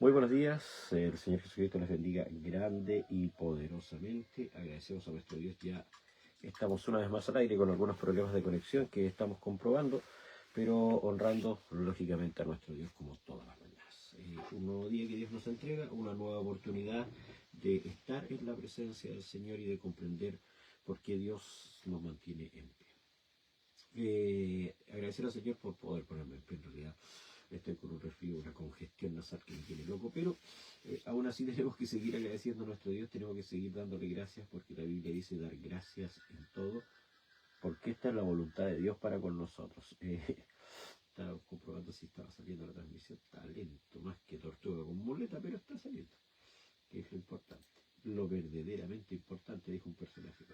Muy buenos días, el Señor Jesucristo les bendiga grande y poderosamente. Agradecemos a nuestro Dios, ya estamos una vez más al aire con algunos problemas de conexión que estamos comprobando, pero honrando lógicamente a nuestro Dios como todas las mañanas. Un nuevo día que Dios nos entrega, una nueva oportunidad de estar en la presencia del Señor y de comprender por qué Dios nos mantiene en pie. Agradecer al Señor por poder ponerme en pie. En realidad estoy con un resfrío, una congestión nasal que me tiene loco, pero aún así tenemos que seguir agradeciendo a nuestro Dios, tenemos que seguir dándole gracias, porque la Biblia dice dar gracias en todo, porque esta es la voluntad de Dios para con nosotros. Estaba comprobando si estaba saliendo la transmisión, está lento, más que tortuga con muleta, pero está saliendo, que es lo importante, lo verdaderamente importante, dijo un personaje.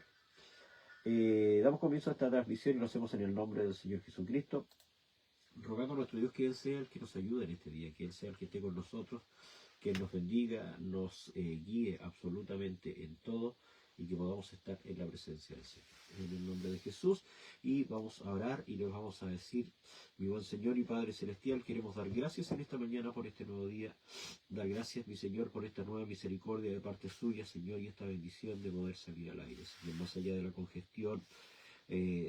Damos comienzo a esta transmisión y lo hacemos en el nombre del Señor Jesucristo, rogando a nuestro Dios que Él sea el que nos ayude en este día, que Él sea el que esté con nosotros, que Él nos bendiga, nos guíe absolutamente en todo y que podamos estar en la presencia del Señor. En el nombre de Jesús, y vamos a orar y le vamos a decir: mi buen Señor y Padre Celestial, queremos dar gracias en esta mañana por este nuevo día, dar gracias, mi Señor, por esta nueva misericordia de parte suya, Señor, y esta bendición de poder salir al aire, Señor, más allá de la congestión,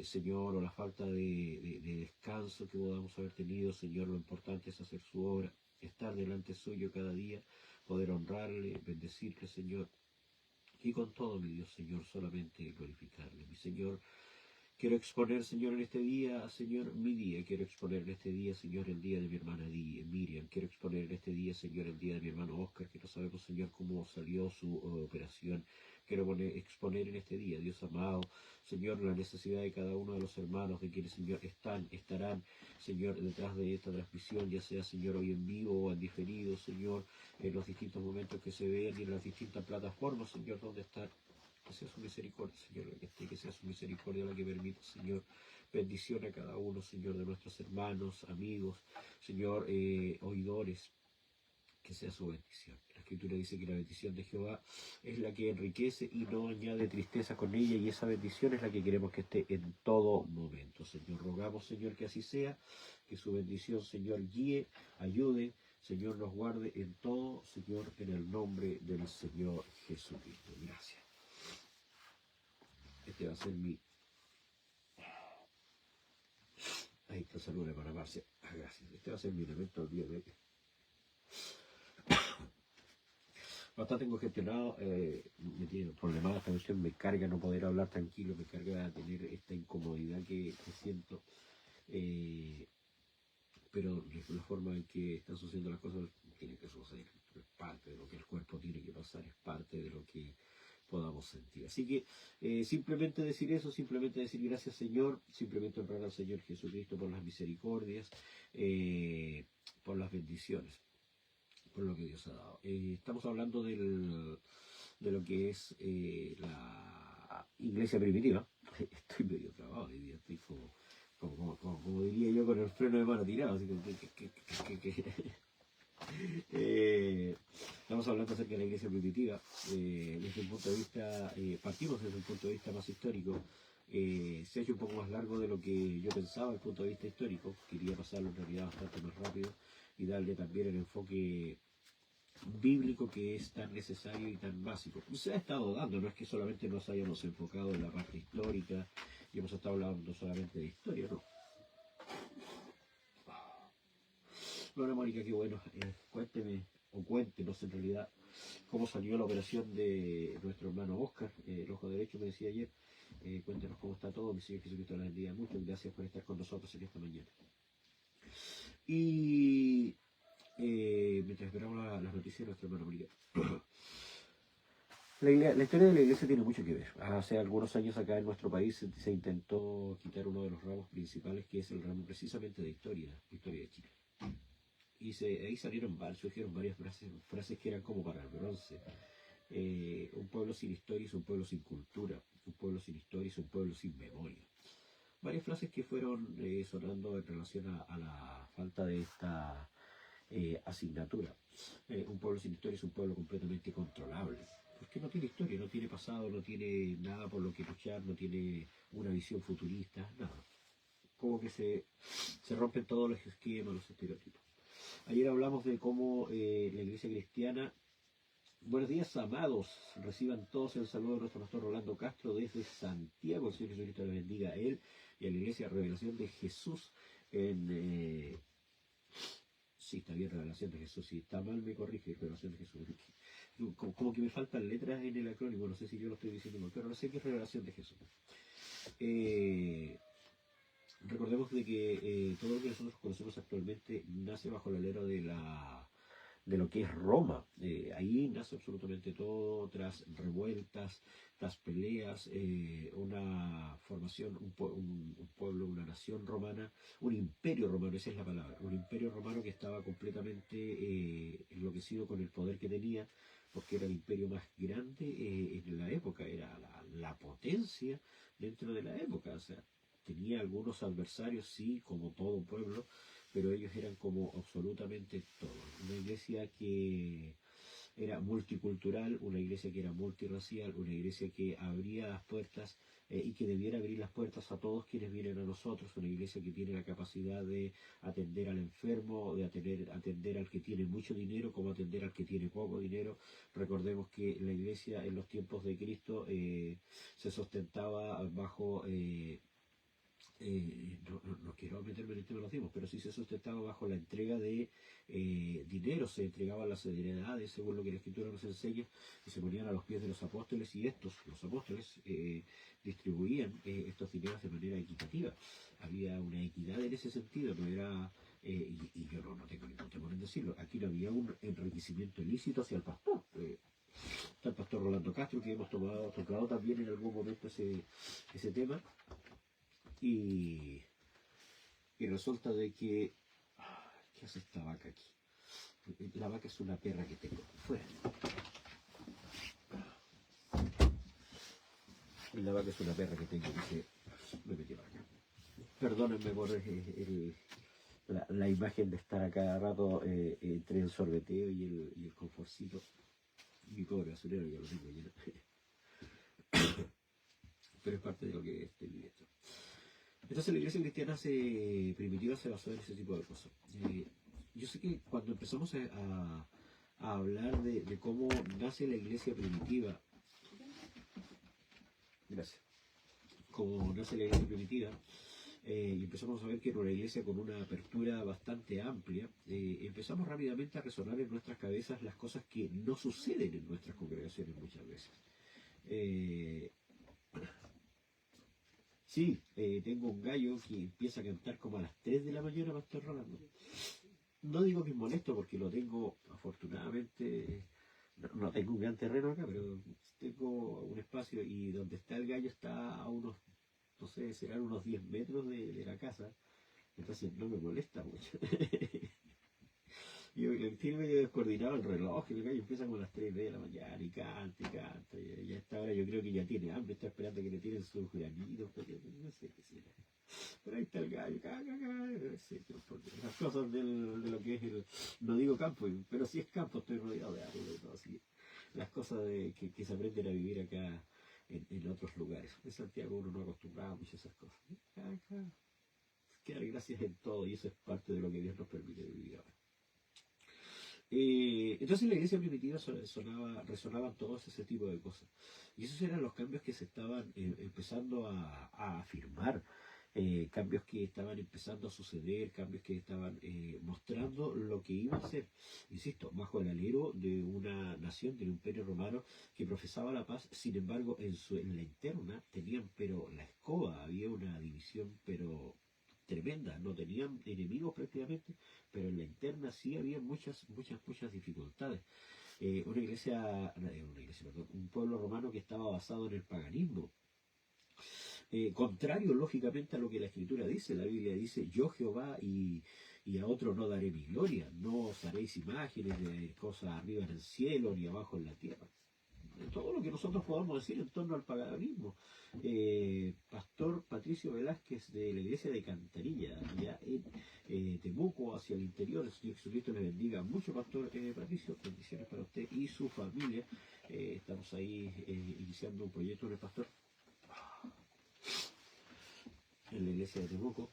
Señor, o la falta de descanso que podamos haber tenido, Señor, lo importante es hacer su obra, estar delante suyo cada día, poder honrarle, bendecirle, Señor, y con todo, mi Dios, Señor, solamente glorificarle. Mi Señor, quiero exponer, Señor, en este día, Señor, mi día. Quiero exponer en este día, Señor, el día de mi hermana Miriam. Quiero exponer en este día, Señor, el día de mi hermano Oscar, que no sabemos, Señor, cómo salió su operación. Quiero exponer en este día, Dios amado, Señor, la necesidad de cada uno de los hermanos, de quienes, Señor, estarán, Señor, detrás de esta transmisión, ya sea, Señor, hoy en vivo o en diferido, Señor, en los distintos momentos que se vean y en las distintas plataformas, Señor, donde están. Que sea su misericordia, Señor, que sea su misericordia la que permita, Señor, bendición a cada uno, Señor, de nuestros hermanos, amigos, Señor, oidores, que sea su bendición. La Escritura dice que la bendición de Jehová es la que enriquece y no añade tristeza con ella, y esa bendición es la que queremos que esté en todo momento, Señor. Rogamos, Señor, que así sea, que su bendición, Señor, guíe, ayude, Señor, nos guarde en todo, Señor, en el nombre del Señor Jesucristo. Gracias. Este va a ser mi... Ahí está, saludos para Marcia. Gracias. Este va a ser mi elemento del día de hoy. Bastante congestionado, me tiene problemada esta cuestión, me carga no poder hablar tranquilo, me carga tener esta incomodidad que siento, pero la forma en que están sucediendo las cosas tiene que suceder, es parte de lo que el cuerpo tiene que pasar, es parte de lo que podamos sentir. Así que simplemente decir eso, simplemente decir gracias, Señor, simplemente honrar al Señor Jesucristo por las misericordias, por las bendiciones, por lo que Dios ha dado. Estamos hablando de lo que es la iglesia primitiva. Estoy medio trabado hoy día, estoy como diría yo, con el freno de mano tirado, así estamos hablando acerca de la iglesia primitiva, desde un punto de vista, partimos desde un punto de vista más histórico. Se ha hecho un poco más largo de lo que yo pensaba desde el punto de vista histórico, quería pasarlo en realidad bastante más rápido y darle también el enfoque bíblico que es tan necesario y tan básico. Se ha estado dando, no es que solamente nos hayamos enfocado en la parte histórica y hemos estado hablando solamente de historia, no. Bueno, Mónica, qué bueno. Cuénteme, o cuéntenos en realidad, cómo salió la operación de nuestro hermano Oscar, el ojo derecho, me decía ayer. Cuéntenos cómo está todo, mi Señor Jesucristo la bendiga mucho. Gracias por estar con nosotros en esta mañana. Y mientras esperamos las noticias de nuestro hermano Mónica. La historia de la iglesia tiene mucho que ver. Hace algunos años acá en nuestro país se intentó quitar uno de los ramos principales, que es el ramo precisamente de historia de Chile. Y ahí surgieron varias frases que eran como para el bronce. Un pueblo sin historia es un pueblo sin cultura, un pueblo sin historia es un pueblo sin memoria. Varias frases que fueron sonando en relación a la falta de esta asignatura. Un pueblo sin historia es un pueblo completamente controlable, porque no tiene historia, no tiene pasado, no tiene nada por lo que luchar, no tiene una visión futurista, nada. Como que se rompen todos los esquemas, los estereotipos. Ayer hablamos de cómo la iglesia cristiana. Buenos días, amados. Reciban todos el saludo de nuestro pastor Rolando Castro desde Santiago. El Señor Jesucristo le bendiga a él y a la iglesia Revelación de Jesús en... Sí, está bien, Revelación de Jesús. Si está mal, me corrige, Revelación de Jesús. Como que me faltan letras en el acrónimo, no sé si yo lo estoy diciendo mal, pero no sé qué es Revelación de Jesús. Recordemos de que todo lo que nosotros conocemos actualmente nace bajo el alero de lo que es Roma. Ahí nace absolutamente todo, tras revueltas, tras peleas, una formación, un pueblo, una nación romana, un imperio romano, esa es la palabra, un imperio romano que estaba completamente enloquecido con el poder que tenía, porque era el imperio más grande en la época, era la potencia dentro de la época, o sea, tenía algunos adversarios, sí, como todo pueblo, pero ellos eran como absolutamente todo. Una iglesia que era multicultural, una iglesia que era multirracial, una iglesia que abría las puertas y que debiera abrir las puertas a todos quienes vienen a nosotros, una iglesia que tiene la capacidad de atender al enfermo, de atender al que tiene mucho dinero, como atender al que tiene poco dinero. Recordemos que la iglesia en los tiempos de Cristo se sustentaba bajo... no quiero meterme en el tema de los diezmos, pero sí se sustentaba bajo la entrega de dinero, se entregaban las heredades, según lo que la Escritura nos enseña, y se ponían a los pies de los apóstoles, y estos, los apóstoles, distribuían estos dineros de manera equitativa. Había una equidad en ese sentido, no era, y yo no tengo ningún temor en decirlo, aquí no había un enriquecimiento ilícito hacia el pastor. Está el pastor Rolando Castro, que hemos tocado también en algún momento ese tema. Y resulta de que... ¿Qué hace esta vaca aquí? La vaca es una perra que tengo. Fuera. La vaca es una perra que tengo que me metí para acá. Perdónenme por la imagen de estar a cada rato entre el sorbeteo y el confortcito. Mi pobre basurero ya lo tengo lleno. Pero es parte de lo que estoy viviendo. Entonces la iglesia cristiana primitiva se basó en ese tipo de cosas. Yo sé que cuando empezamos a hablar de cómo nace la iglesia primitiva, gracias, cómo nace la iglesia primitiva, y empezamos a ver que era una iglesia con una apertura bastante amplia, empezamos rápidamente a resonar en nuestras cabezas las cosas que no suceden en nuestras congregaciones muchas veces. Sí, tengo un gallo que empieza a cantar como a las 3 de la mañana, Pastor Rolando. No digo que es molesto porque lo tengo, afortunadamente, no tengo un gran terreno acá, pero tengo un espacio y donde está el gallo está a unos, no sé, serán unos 10 metros de la casa, entonces no me molesta mucho. Y tiene medio descoordinado el reloj, y el gallo empieza como a las 3 de la mañana y canta, y a esta hora yo creo que ya tiene hambre, está esperando que le tiren sus granitos, porque no sé qué será. Pero ahí está el gallo, las cosas de lo que es no digo campo, pero si es campo, estoy rodeado de árboles y todo así. Las cosas que se aprenden a vivir acá en otros lugares. En Santiago uno no acostumbraba mucho a esas cosas. Quedar gracias en todo, y eso es parte de lo que Dios nos permite vivir ahora. Entonces en la iglesia primitiva resonaban todos ese tipo de cosas. Y esos eran los cambios que se estaban empezando a afirmar, cambios que estaban empezando a suceder, cambios que estaban mostrando lo que iba a ser, insisto, bajo el alero de una nación, del Imperio Romano, que profesaba la paz. Sin embargo, en la interna tenían pero la escoba, había una división pero tremenda, no tenían enemigos prácticamente, pero en la interna sí había muchas dificultades. Perdón, un pueblo romano que estaba basado en el paganismo. Contrario, lógicamente, a lo que la Escritura dice. La Biblia dice, yo Jehová y a otro no daré mi gloria. No os haréis imágenes de cosas arriba en el cielo ni abajo en la tierra. Todo lo que nosotros podamos decir en torno al paganismo. Pastor Patricio Velázquez de la iglesia de Cantarilla, allá en Temuco, hacia el interior. El Señor Jesucristo le bendiga mucho, Pastor Patricio. Bendiciones para usted y su familia. Estamos ahí iniciando un proyecto con el pastor en la iglesia de Temuco.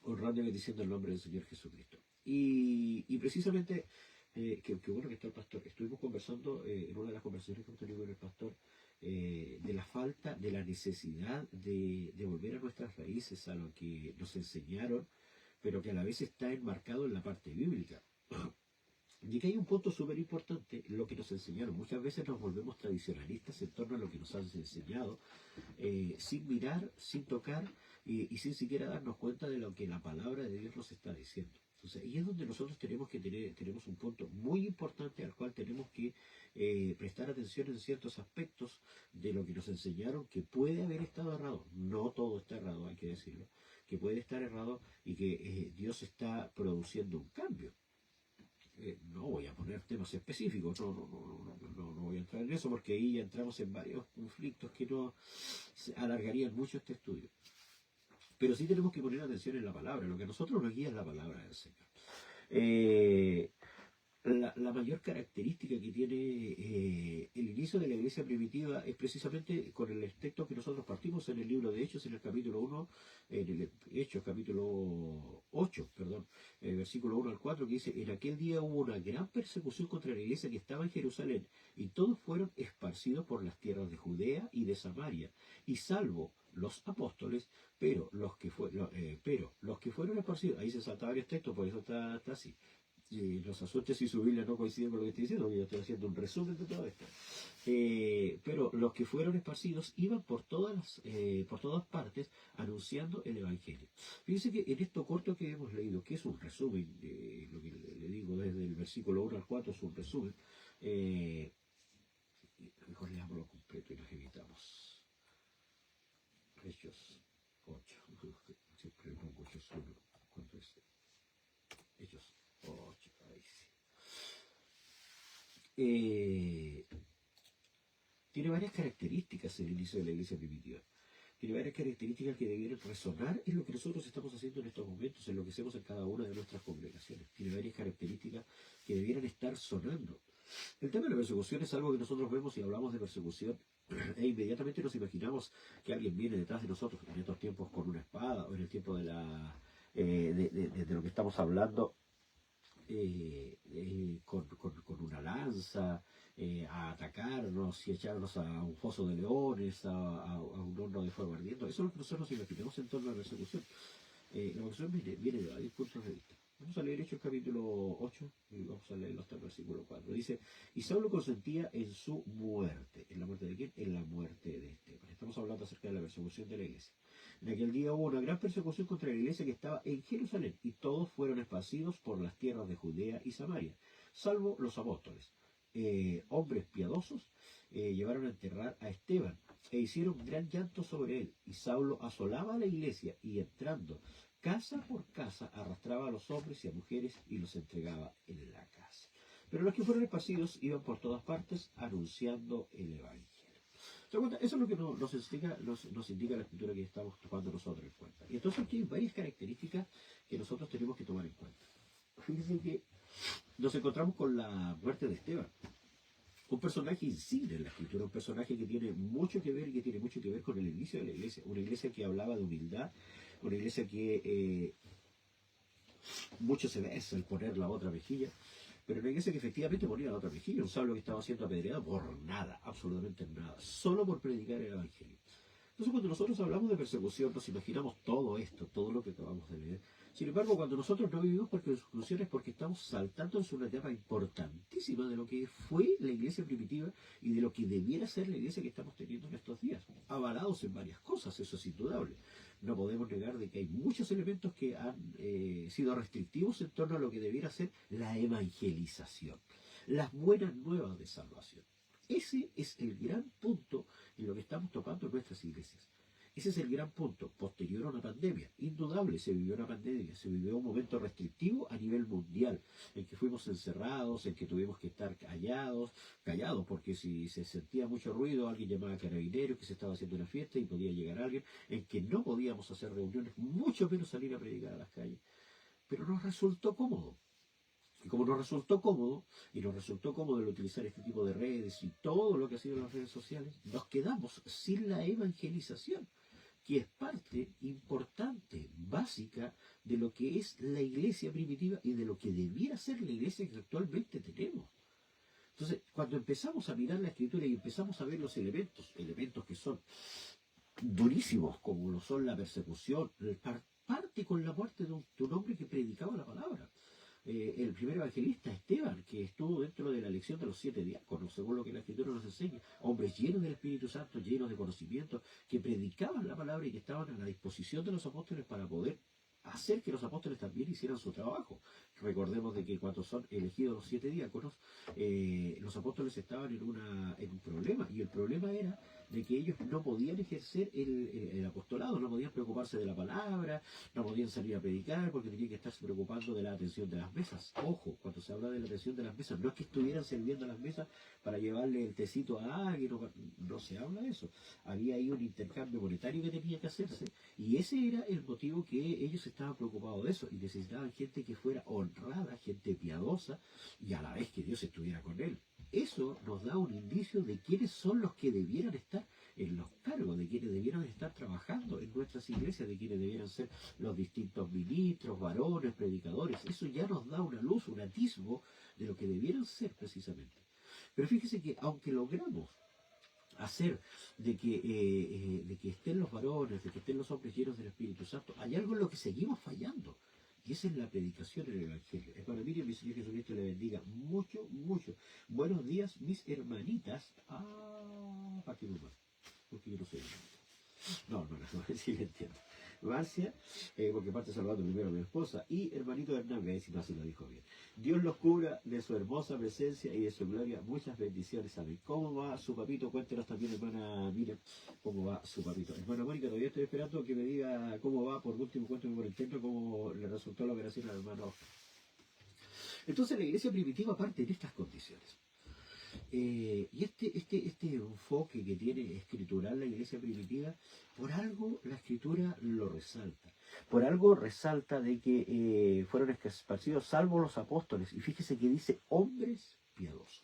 honrando y bendiciendo el nombre del Señor Jesucristo. Y precisamente, que bueno que está el pastor, estuvimos conversando en una de las conversaciones que hemos tenido con el pastor, de la falta, de la necesidad de volver a nuestras raíces, a lo que nos enseñaron, pero que a la vez está enmarcado en la parte bíblica. Y que hay un punto súper importante, lo que nos enseñaron. Muchas veces nos volvemos tradicionalistas en torno a lo que nos han enseñado, sin mirar, sin tocar y sin siquiera darnos cuenta de lo que la palabra de Dios nos está diciendo. Entonces, y es donde nosotros tenemos un punto muy importante al cual tenemos que prestar atención en ciertos aspectos de lo que nos enseñaron, que puede haber estado errado. No todo está errado, hay que decirlo. Que puede estar errado y que Dios está produciendo un cambio. No voy a poner temas específicos, no voy a entrar en eso porque ahí ya entramos en varios conflictos que no alargarían mucho este estudio. Pero sí tenemos que poner atención en la palabra, lo que a nosotros nos guía es la palabra del Señor. La mayor característica que tiene el inicio de la iglesia primitiva es precisamente con el texto que nosotros partimos en el libro de Hechos, en el capítulo 1, en el Hechos capítulo 8, perdón, versículo 1 al 4, que dice: en aquel día hubo una gran persecución contra la iglesia que estaba en Jerusalén, y todos fueron esparcidos por las tierras de Judea y de Samaria, y salvo los apóstoles, pero los que fueron esparcidos, ahí se saltan varios textos, por eso está así. Y los asuste si su Biblia no coincide con lo que estoy diciendo, yo estoy haciendo un resumen de todo esto. Pero los que fueron esparcidos iban por todas partes anunciando el Evangelio. Fíjense que en esto corto que hemos leído, que es un resumen, lo que le digo desde el versículo 1 al 4 es un resumen, mejor leámoslo completo y nos evitamos. Hechos 8, siempre pongo Hechos 1, ¿cuánto es? Hechos 8, ahí sí. Tiene varias características el inicio de la iglesia primitiva. Tiene varias características que debieran resonar en lo que nosotros estamos haciendo en estos momentos, en lo que hacemos en cada una de nuestras congregaciones. Tiene varias características que debieran estar sonando. El tema de la persecución es algo que nosotros vemos y hablamos de persecución e inmediatamente nos imaginamos que alguien viene detrás de nosotros en estos tiempos con una espada, o en el tiempo de lo que estamos hablando, con una lanza, a atacarnos y echarnos a un foso de leones, a un horno de fuego ardiendo. Eso es lo que nosotros nos imaginamos en torno a la persecución. La persecución viene de varios puntos de vista. Vamos a leer Hechos capítulo 8 y vamos a leerlo hasta el versículo 4. Dice: y Saulo consentía en su muerte. ¿En la muerte de quién? En la muerte de Esteban. Estamos hablando acerca de la persecución de la iglesia. En aquel día hubo una gran persecución contra la iglesia que estaba en Jerusalén, y todos fueron esparcidos por las tierras de Judea y Samaria, salvo los apóstoles. Hombres piadosos llevaron a enterrar a Esteban, e hicieron gran llanto sobre él. Y Saulo asolaba a la iglesia, y entrando casa por casa arrastraba a los hombres y a mujeres y los entregaba en la casa. Pero los que fueron esparcidos iban por todas partes anunciando el Evangelio. Eso es lo que nos indica la escritura que estamos tomando nosotros en cuenta. Y entonces aquí hay varias características que nosotros tenemos que tomar en cuenta. Fíjense que nos encontramos con la muerte de Esteban. Un personaje insigne en la escritura, un personaje que tiene mucho que ver y que tiene mucho que ver con el inicio de la iglesia. Una iglesia que hablaba de humildad, una iglesia que mucho se besa el poner la otra mejilla, pero una iglesia que efectivamente ponía la otra mejilla. Un Saulo que estaba siendo apedreado por nada, absolutamente nada, solo por predicar el Evangelio. Entonces, cuando nosotros hablamos de persecución, nos imaginamos todo esto, todo lo que acabamos de leer. Sin embargo, cuando nosotros no vivimos por persecución es porque estamos saltando en una etapa importantísima de lo que fue la iglesia primitiva y de lo que debiera ser la iglesia que estamos teniendo en estos días. Avalados en varias cosas, eso es indudable. No podemos negar de que hay muchos elementos que han sido restrictivos en torno a lo que debiera ser la evangelización, las buenas nuevas de salvación. Ese es el gran punto en lo que estamos tocando en nuestras iglesias. Ese es el gran punto. Posterior a una pandemia, indudable, se vivió una pandemia, se vivió un momento restrictivo a nivel mundial, en que fuimos encerrados, en que tuvimos que estar callados, porque si se sentía mucho ruido, alguien llamaba a carabineros, que se estaba haciendo una fiesta y podía llegar alguien, en que no podíamos hacer reuniones, mucho menos salir a predicar a las calles. Pero nos resultó cómodo. Y como nos resultó cómodo, y nos resultó cómodo el utilizar este tipo de redes y todo lo que ha sido las redes sociales, nos quedamos sin la evangelización. que es parte importante, básica, de lo que es la iglesia primitiva y de lo que debiera ser la iglesia que actualmente tenemos. Entonces, cuando empezamos a mirar la escritura y empezamos a ver los elementos que son durísimos, como lo son la persecución, parte con la muerte de un hombre que predicaba la palabra. El primer evangelista, Esteban, que estuvo dentro de la elección de los 7 diáconos, según lo que la Escritura nos enseña, hombres llenos del Espíritu Santo, llenos de conocimiento, que predicaban la palabra y que estaban a la disposición de los apóstoles para poder hacer que los apóstoles también hicieran su trabajo. Recordemos de que cuando son elegidos los 7 diáconos, los apóstoles estaban en un problema, y el problema era de que ellos no podían ejercer el apostolado, no podían preocuparse de la palabra, no podían salir a predicar porque tenían que estarse preocupando de la atención de las mesas. Ojo, cuando se habla de la atención de las mesas, no es que estuvieran sirviendo a las mesas para llevarle el tecito a alguien, no se habla de eso. Había ahí un intercambio monetario que tenía que hacerse, y ese era el motivo que ellos estaban preocupados de eso, y necesitaban gente que fuera honrada, gente piadosa, y a la vez que Dios estuviera con él. Eso nos da un indicio de quiénes son los que debieran estar en los cargos, de quienes debieran estar trabajando en nuestras iglesias, de quienes debieran ser los distintos ministros, varones, predicadores. Eso ya nos da una luz, un atisbo de lo que debieran ser precisamente. Pero fíjese que aunque logramos hacer de que estén los varones, de que estén los hombres llenos del Espíritu Santo, hay algo en lo que seguimos fallando. Y esa es la predicación en el Evangelio. Hermano, mire, mi Señor Jesucristo le bendiga mucho, mucho. Buenos días, mis hermanitas. ¿Para qué más? Porque yo no soy hermanita. No, sí le entiendo. Marcia, porque parte saludando primero a mi esposa, y hermanito Hernán, si no se lo dijo bien. Dios los cubra de su hermosa presencia y de su gloria. Muchas bendiciones. Amén. ¿Cómo va su papito? Cuéntenos también, hermana Miriam, cómo va su papito. Hermana Mónica, todavía estoy esperando que me diga cómo va. Por último, cuénteme por el templo cómo le resultó la operación al hermano. Entonces, la iglesia primitiva parte en estas condiciones. Y este enfoque que tiene escritural la iglesia primitiva, por algo la escritura lo resalta. Por algo resalta de que fueron esparcidos salvo los apóstoles. Y fíjese que dice hombres piadosos.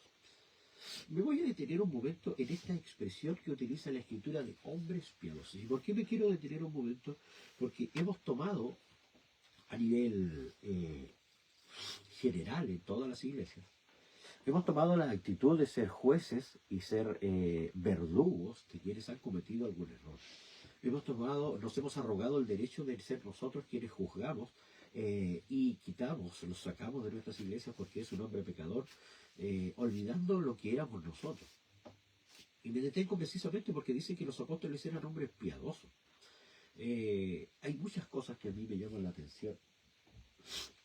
Me voy a detener un momento en esta expresión que utiliza la escritura de hombres piadosos. ¿Y por qué me quiero detener un momento? Porque hemos tomado a nivel general en todas las iglesias, hemos tomado la actitud de ser jueces y ser verdugos de quienes han cometido algún error. Nos hemos arrogado el derecho de ser nosotros quienes juzgamos y los sacamos de nuestras iglesias porque es un hombre pecador, olvidando lo que éramos nosotros. Y me detengo precisamente porque dice que los apóstoles eran hombres piadosos. Hay muchas cosas que a mí me llaman la atención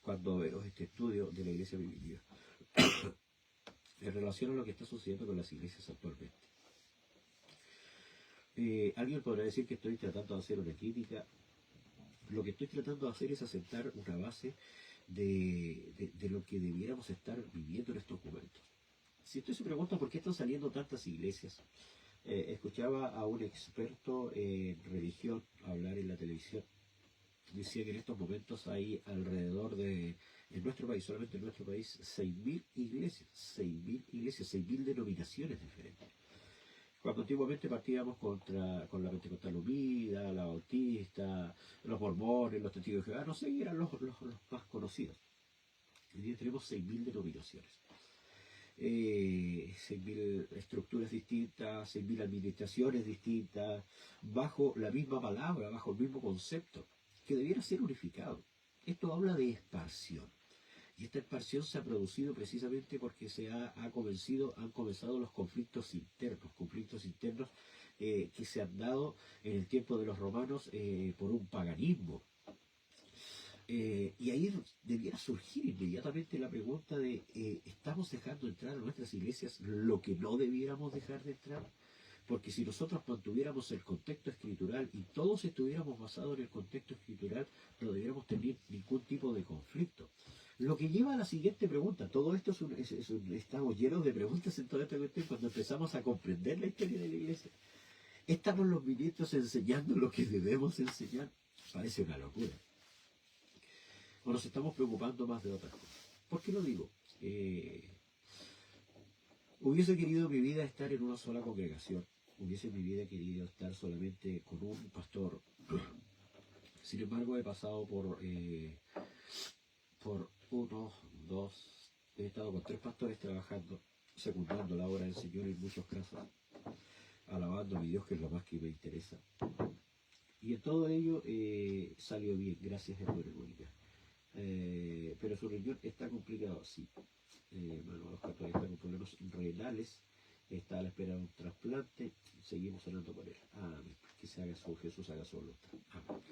cuando veo este estudio de la iglesia primitiva en relación a lo que está sucediendo con las iglesias actualmente. Alguien podrá decir que estoy tratando de hacer una crítica. Lo que estoy tratando de hacer es asentar una base de lo que debiéramos estar viviendo en estos momentos. Si usted se pregunta por qué están saliendo tantas iglesias, escuchaba a un experto en religión hablar en la televisión. Decía que en estos momentos hay alrededor de, en nuestro país, solamente en nuestro país, 6.000 iglesias, 6.000 denominaciones diferentes. Cuando antiguamente partíamos con la Pentecostal Unida, la Bautista, los Mormones, los Testigos de Jehová, no sé, eran los más conocidos. Hoy día tenemos 6.000 denominaciones. 6.000 estructuras distintas, 6.000 administraciones distintas, bajo la misma palabra, bajo el mismo concepto, que debiera ser unificado. Esto habla de expansión. Y esta expansión se ha producido precisamente porque han comenzado los conflictos internos que se han dado en el tiempo de los romanos por un paganismo. Y ahí debiera surgir inmediatamente la pregunta de ¿estamos dejando entrar a nuestras iglesias lo que no debiéramos dejar de entrar? Porque si nosotros mantuviéramos el contexto escritural y todos estuviéramos basados en el contexto escritural, no debiéramos tener ningún tipo de conflicto. Lo que lleva a la siguiente pregunta. Todo esto estamos llenos de preguntas en toda esta cuestión cuando empezamos a comprender la historia de la iglesia. ¿Estamos los ministros enseñando lo que debemos enseñar? Parece una locura. ¿O nos estamos preocupando más de otras cosas? ¿Por qué lo digo? Hubiese querido mi vida estar en una sola congregación. hubiese en mi vida querido estar solamente con un pastor. Sin embargo, he pasado por uno, dos, he estado con 3 pastores trabajando, secundando la obra del Señor en muchos casos, alabando a mi Dios, que es lo más que me interesa. Y en todo ello salió bien, gracias a Mónica. Pero su riñón está complicado, sí. Los pastores están con problemas renales, está a la espera de un trasplante, seguimos orando por él. Amén. Que se haga su Jesús, haga su voluntad. Amén.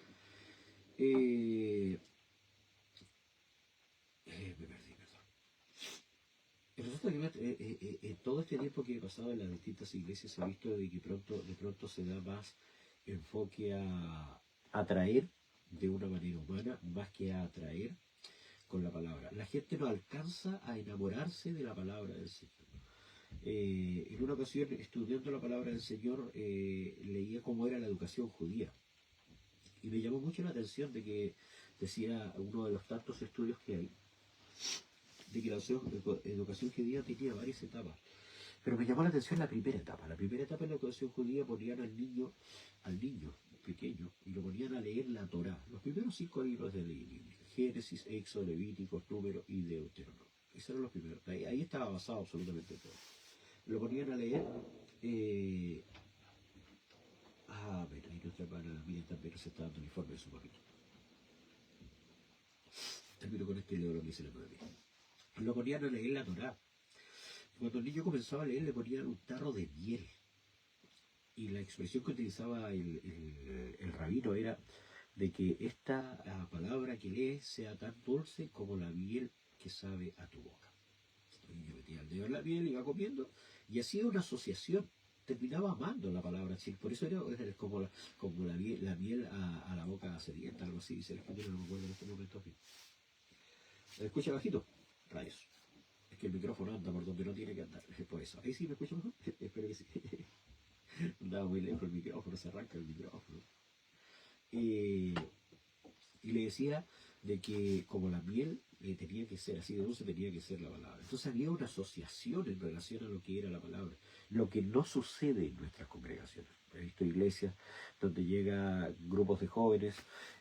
Me perdí, perdón. Resulta que en todo este tiempo que he pasado en las distintas iglesias he visto de que de pronto se da más enfoque a atraer de una manera humana más que a atraer con la palabra. La gente no alcanza a enamorarse de la palabra del Señor. En una ocasión, estudiando la palabra del Señor, leía cómo era la educación judía. Y me llamó mucho la atención de que decía uno de los tantos estudios que hay, de que la educación judía tenía varias etapas. Pero me llamó la atención la primera etapa. La primera etapa en la educación judía ponían al niño pequeño, y lo ponían a leer la Torá, los primeros 5 libros de la Biblia: Génesis, Éxodo, Levíticos, Números y Deuteronomio. Esos eran los primeros. Ahí estaba basado absolutamente todo. Lo ponían a leer. Bueno, ahí nuestra hermana Miriam también nos está dando el informe de su papito. Termino con este y leo lo que dice la madre. Lo ponían a leer la Torá. Cuando el niño comenzaba a leer, le ponían un tarro de miel. Y la expresión que utilizaba el rabino era de que esta palabra que lees sea tan dulce como la miel que sabe a tu boca. El niño metía el dedo en la miel, iba comiendo, y hacía una asociación. Terminaba amando la palabra chil. Por eso era como la miel a la boca sedienta, algo así, dice el escritor, no me acuerdo en este momento. ¿Me escucha bajito? Rayos. Es que el micrófono anda por donde no tiene que andar. Es por eso. Ahí sí me escucho mejor. Espero que sí. Andaba muy lejos el micrófono, se arranca el micrófono. Y le decía de que como la miel tenía que ser así de dulce, tenía que ser la palabra. Entonces había una asociación en relación a lo que era la palabra, lo que no sucede en nuestras congregaciones. He visto iglesias donde llegan grupos de jóvenes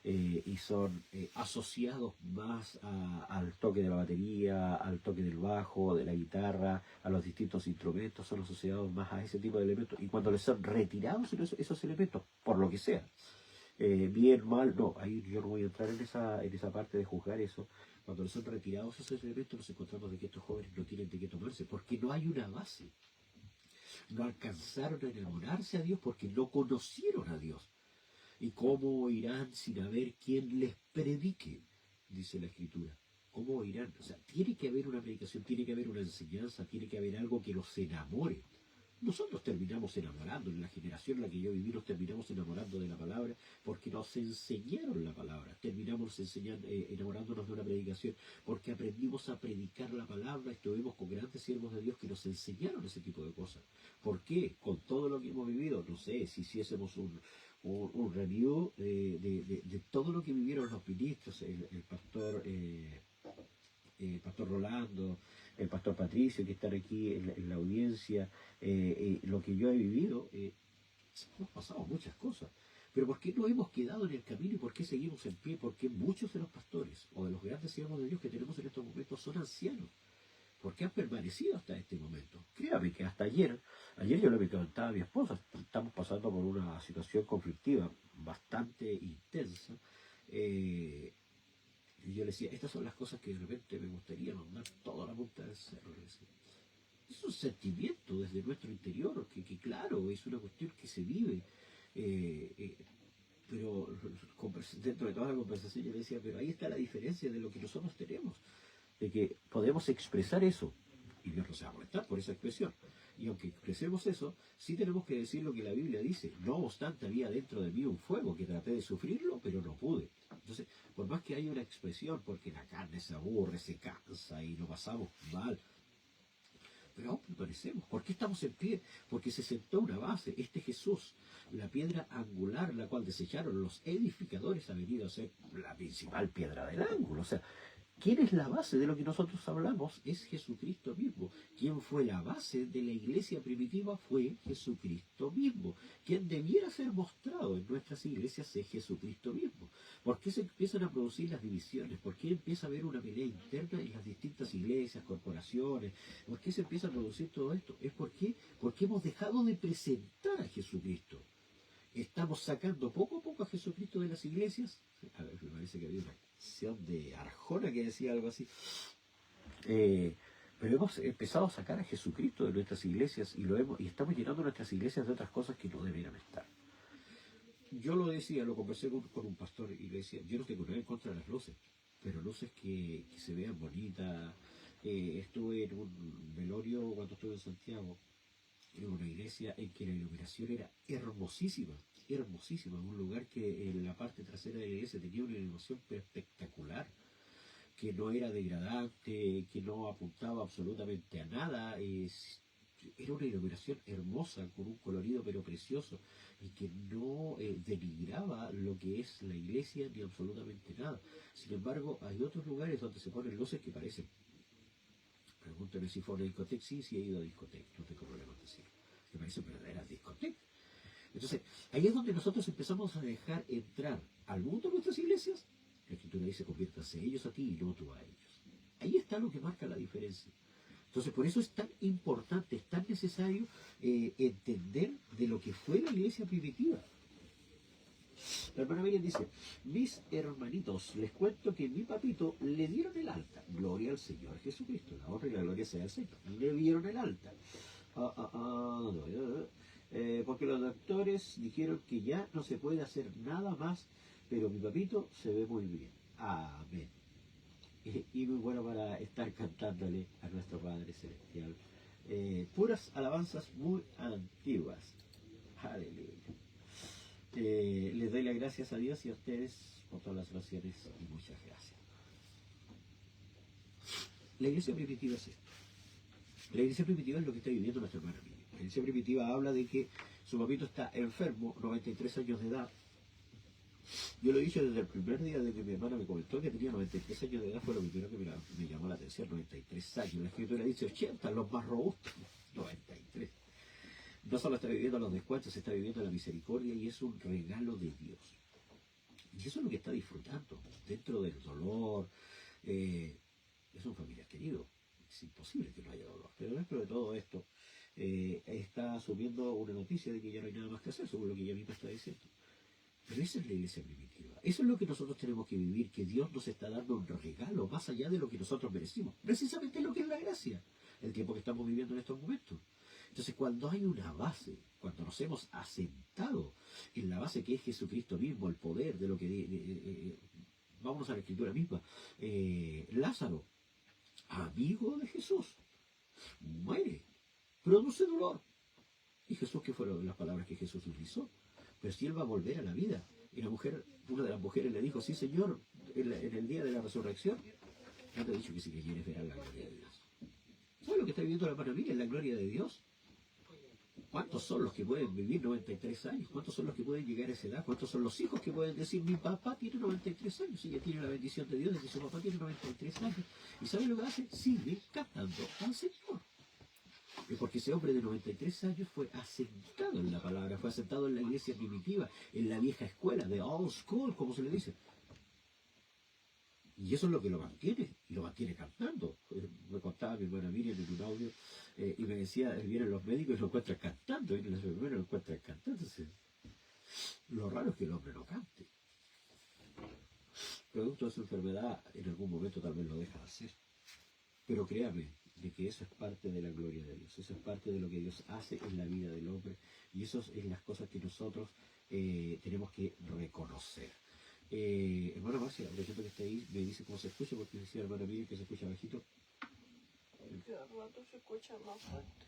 y son asociados más al toque de la batería, al toque del bajo, de la guitarra, a los distintos instrumentos, son asociados más a ese tipo de elementos. Y cuando les son retirados esos elementos, por lo que sea, bien, mal, no, ahí yo no voy a entrar en esa parte de juzgar eso. Cuando les son retirados esos elementos, nos encontramos de que estos jóvenes no tienen de qué tomarse, porque no hay una base. No alcanzaron a enamorarse a Dios porque no conocieron a Dios. ¿Y cómo irán sin haber quien les predique? Dice la Escritura. ¿Cómo irán? O sea, tiene que haber una predicación, tiene que haber una enseñanza, tiene que haber algo que los enamore. Nosotros terminamos enamorando, en la generación en la que yo viví, nos terminamos enamorando de la palabra porque nos enseñaron la palabra. Terminamos enamorándonos de una predicación porque aprendimos a predicar la palabra. Estuvimos con grandes siervos de Dios que nos enseñaron ese tipo de cosas. ¿Por qué? Con todo lo que hemos vivido, no sé, si hiciésemos un review de todo lo que vivieron los ministros, el pastor Rolando, el pastor Patricio, que están aquí en la audiencia, lo que yo he vivido, hemos pasado muchas cosas. Pero ¿por qué no hemos quedado en el camino y por qué seguimos en pie? Porque muchos de los pastores o de los grandes siervos de Dios que tenemos en estos momentos son ancianos. ¿Por qué han permanecido hasta este momento? Créame que hasta ayer yo le comentaba a mi esposa, estamos pasando por una situación conflictiva bastante intensa. Y yo le decía, estas son las cosas que de repente me gustaría mandar toda la punta del cerro. Es un sentimiento desde nuestro interior, que claro, es una cuestión que se vive. Pero dentro de toda la conversación yo le decía, pero ahí está la diferencia de lo que nosotros tenemos, de que podemos expresar eso, y Dios no se va a molestar por esa expresión. Y aunque expresemos eso, sí tenemos que decir lo que la Biblia dice. No obstante, había dentro de mí un fuego que traté de sufrirlo, pero no pude. Entonces, por más que haya una expresión, porque la carne se aburre, se cansa y lo pasamos mal, pero aún permanecemos. ¿Por qué estamos en pie? Porque se sentó una base. Este Jesús, la piedra angular, la cual desecharon los edificadores, ha venido a ser la principal piedra del ángulo. O sea, ¿Quién es la base de lo que nosotros hablamos? Es Jesucristo mismo. ¿Quién fue la base de la iglesia primitiva? Fue Jesucristo mismo. Quien debiera ser mostrado en nuestras iglesias es Jesucristo mismo. ¿Por qué se empiezan a producir las divisiones? ¿Por qué empieza a haber una pelea interna en las distintas iglesias, corporaciones? ¿Por qué se empieza a producir todo esto? Es porque hemos dejado de presentar a Jesucristo. Estamos sacando poco a poco a Jesucristo de las iglesias. A ver, me parece que había una canción de Arjona que decía algo así. Pero hemos empezado a sacar a Jesucristo de nuestras iglesias y estamos llenando nuestras iglesias de otras cosas que no deberían estar. Yo lo decía, lo conversé con un pastor y le decía, yo no tengo nada en contra de las luces, pero luces que se vean bonitas. Estuve en un velorio cuando estuve en Santiago, en una iglesia en que la iluminación era hermosísima, hermosísima, un lugar que en la parte trasera de la iglesia tenía una iluminación espectacular, que no era degradante, que no apuntaba absolutamente a nada, era una iluminación hermosa, con un colorido pero precioso, y que no denigraba lo que es la iglesia ni absolutamente nada. Sin embargo, hay otros lugares donde se ponen luces que parecen. Pregúntame si fue a una discoteca. Sí, sí he ido a discoteca, no tengo problema en decirlo. Que parecen verdaderas discotecas. Entonces, ahí es donde nosotros empezamos a dejar entrar al mundo de nuestras iglesias. La Escritura dice, conviértanse ellos a ti y no tú a ellos. Ahí está lo que marca la diferencia. Entonces, por eso es tan importante, es tan necesario entender de lo que fue la iglesia primitiva. La hermana Miriam dice, mis hermanitos, les cuento que mi papito le dieron el alta. Gloria al Señor Jesucristo. La honra y la gloria sea al Señor. Le dieron el alta. Porque los doctores dijeron que ya no se puede hacer nada más, pero mi papito se ve muy bien. Amén. Y muy bueno para estar cantándole a nuestro Padre Celestial. Puras alabanzas muy antiguas. Aleluya. Les doy las gracias a Dios y a ustedes por todas las oraciones y muchas gracias. La iglesia primitiva es esto. La iglesia primitiva es lo que está viviendo nuestra hermana Miriam. La iglesia primitiva habla de que su papito está enfermo, 93 años de edad. Yo lo he dicho desde el primer día de que mi hermana me comentó que tenía 93 años de edad, fue lo primero que me llamó la atención, 93 años. La Escritura dice 80, los más robustos, 93. No solo está viviendo los descuentos, está viviendo la misericordia y es un regalo de Dios. Y eso es lo que está disfrutando, dentro del dolor. Es un familiar querido, es imposible que no haya dolor. Pero dentro de todo esto, está asumiendo una noticia de que ya no hay nada más que hacer, según lo que ella misma está diciendo. Pero esa es la iglesia primitiva. Eso es lo que nosotros tenemos que vivir, que Dios nos está dando un regalo más allá de lo que nosotros merecimos. Precisamente lo que es la gracia, el tiempo que estamos viviendo en estos momentos. Entonces, cuando hay una base, cuando nos hemos asentado en la base que es Jesucristo mismo, el poder de lo que... vámonos a la Escritura misma. Lázaro, amigo de Jesús, muere, produce dolor. ¿Y Jesús qué fueron las palabras que Jesús utilizó? Pero si él va a volver a la vida. Y la mujer, una de las mujeres le dijo, sí Señor, en el día de la resurrección, no te he dicho que si quieres ver la gloria de Dios. ¿Sabes lo que está viviendo la hermana Miriam, la gloria de Dios? ¿Cuántos son los que pueden vivir 93 años? ¿Cuántos son los que pueden llegar a esa edad? ¿Cuántos son los hijos que pueden decir, mi papá tiene 93 años? Y ella tiene la bendición de Dios de que su papá tiene 93 años. ¿Y sabe lo que hace? Sigue cantando al Señor. Y porque ese hombre de 93 años fue asentado en la palabra, fue asentado en la iglesia primitiva, en la vieja escuela, de old school, como se le dice. Y eso es lo que lo mantiene, y lo mantiene cantando. Me contaba mi hermana Miriam en un audio, y me decía, vienen los médicos y lo encuentran cantando, y los enfermeros lo encuentran cantando. Entonces, lo raro es que el hombre no cante. Producto de su enfermedad, en algún momento tal vez lo deja de hacer. Pero créame, de que eso es parte de la gloria de Dios, eso es parte de lo que Dios hace en la vida del hombre, y eso es las cosas que nosotros tenemos que reconocer. Hermano Marcia, aprovechando que está ahí, me dice cómo se escucha, porque decía hermano Miguel que se escucha bajito. Que al rato se escucha más fuerte.